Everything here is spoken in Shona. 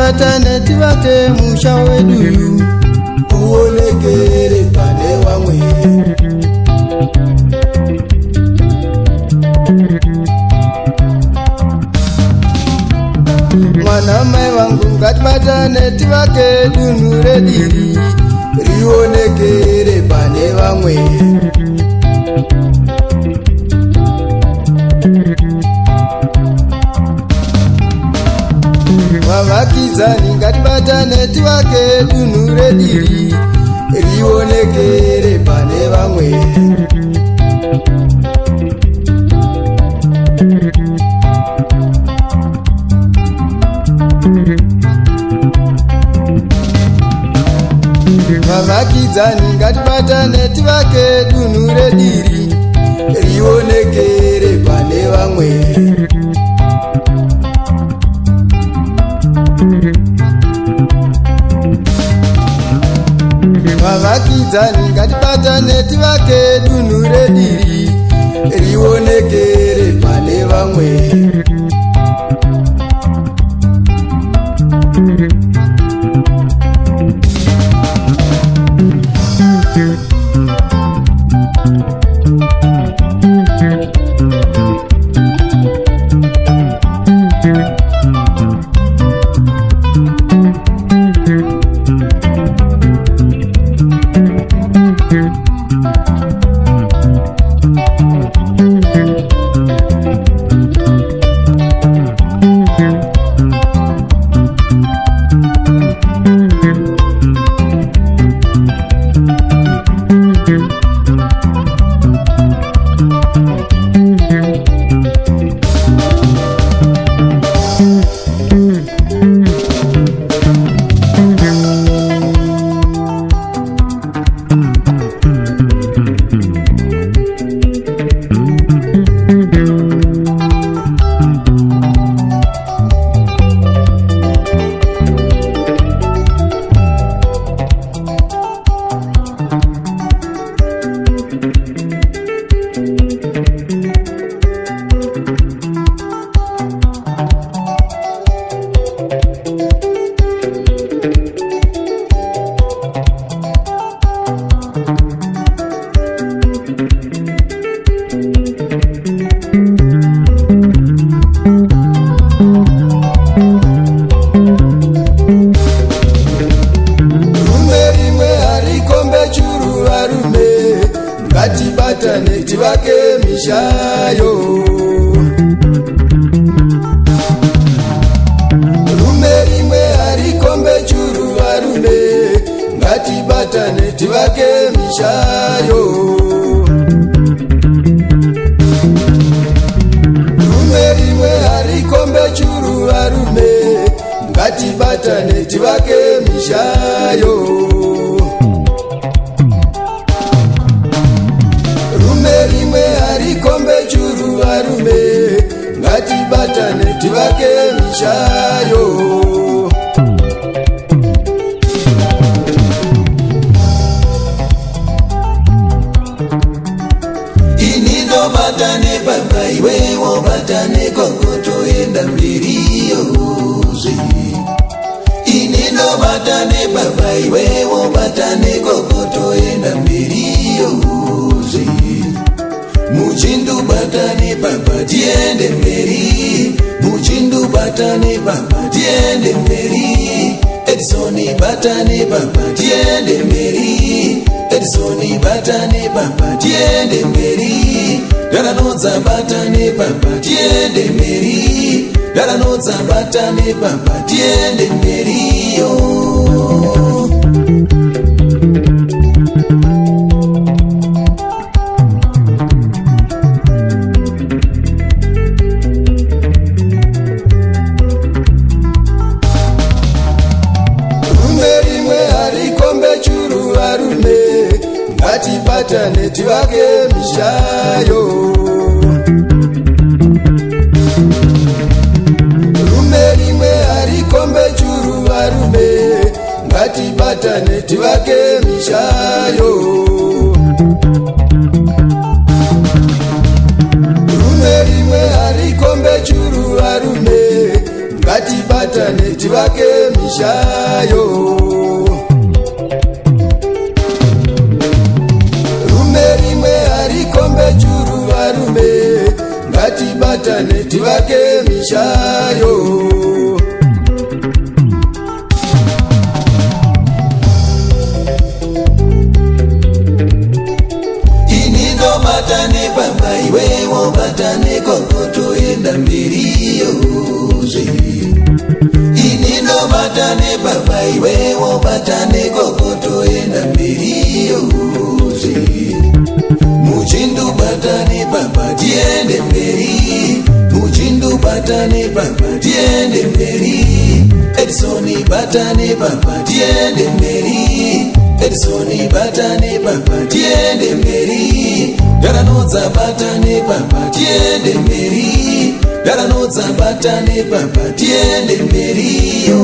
ngatibatane tivake musha wedu uonekere pane vamwe. Mwana mai vangu ngatibatane tivake dunhu rediri rionekere pane vamwe. Vavakidzani ngatibatane tivake dunhu rediri rionekere pane vamwe. Vavakidzani ngatibatane tivake dunhu rediri rionekere pane vamwe. Vavakidzani ngatibatane tivake dunhu rediri rionekere pane vamwe. Ngatibatane tivake mishayo. Rume rimwe harikombe churu varume. Ngatibatane tivake mishayo. Rume rimwe harikombe churu varume. Ngatibatane tivake mishayo. Rimwe harikombe churu varume. Ngatibatane tivake mishayo. Ini no batane baba iwe wo batane kongoto enda mbiriyo. Ini no batane baba iwe wo batane kongoto enda mbiriyo. Muchindu batane baba tiende mberi. Muchindu batane baba tiende mberi. Edisoni batane baba tiende mberi. Edisoni batane baba tiende mberi. Daranodza batane baba tiende mberi. Daranodza batane baba tiende mberi yo. Ngatibatane tivake mishayo. Rume rimwe harikombe churu varume. Ngatibatane tivake mishayo. Rume rimwe harikombe churu varume. Ngatibatane tivake mishayo. mishayo. Rume rimwe harikombe churu varume, ngatibatane tivake mishayo. Batane baba iwewo batane kokoto enda mbiriyo zve. Inino batane baba iwewo batane kokoto enda mbiriyo zve. Muchindu batane baba tiende mberi, muchindu batane baba tiende mberi. Edisoni batane baba tiende mberi, Edisoni batane baba tiende mberi. Daranodza batane baba tiende mberi, Daranodza batane baba tiende mberi yo.